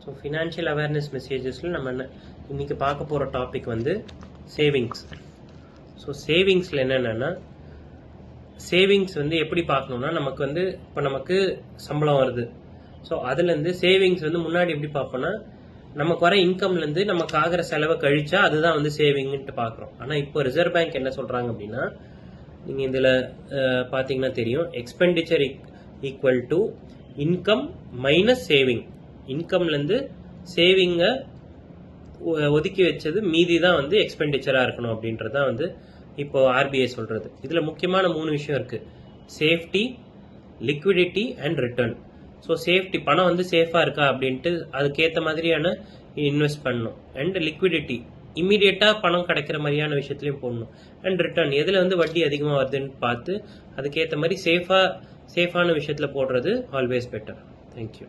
So financial awareness மெசேஜஸில் நம்ம இன்னைக்கு பார்க்க போகிற டாபிக் வந்து சேவிங்ஸ். ஸோ சேவிங்ஸில் என்னென்னா, சேவிங்ஸ் வந்து எப்படி பார்க்கணுன்னா, நமக்கு வந்து இப்போ நமக்கு சம்பளம் வருது. ஸோ அதுலேருந்து சேவிங்ஸ் வந்து முன்னாடி எப்படி பார்ப்போம்னா, நமக்கு வர இன்கம்லேருந்து நமக்கு ஆகிற செலவை கழிச்சா அதுதான் வந்து சேவிங்ன்ட்டு பார்க்குறோம். ஆனால் இப்போ ரிசர்வ் பேங்க் என்ன சொல்கிறாங்க அப்படின்னா, நீங்கள் இதில் பார்த்தீங்கன்னா தெரியும், expenditure equal to income minus saving. இன்கம்லேருந்து சேவிங்கை ஒதுக்கி வச்சது மீதி தான் வந்து எக்ஸ்பெண்டிச்சராக இருக்கணும் அப்படின்றது தான் வந்து இப்போ ஆர்பிஐ சொல்கிறது. இதில் முக்கியமான 3 விஷயம் இருக்குது: safety, liquidity and return. So safety, பணம் வந்து சேஃபாக இருக்கா அப்படின்ட்டு அதுக்கேற்ற மாதிரியான இன்வெஸ்ட் பண்ணணும். அண்ட் லிக்விடிட்டி, இமீடியட்டாக பணம் கிடைக்கிற மாதிரியான விஷயத்துலையும் போடணும். அண்ட் ரிட்டர்ன், எதில் வந்து வட்டி அதிகமாக வருதுன்னு பார்த்து அதுக்கேற்ற மாதிரி சேஃபான விஷயத்தில் போடுறது ஆல்வேஸ் பெட்டர். தேங்க்யூ.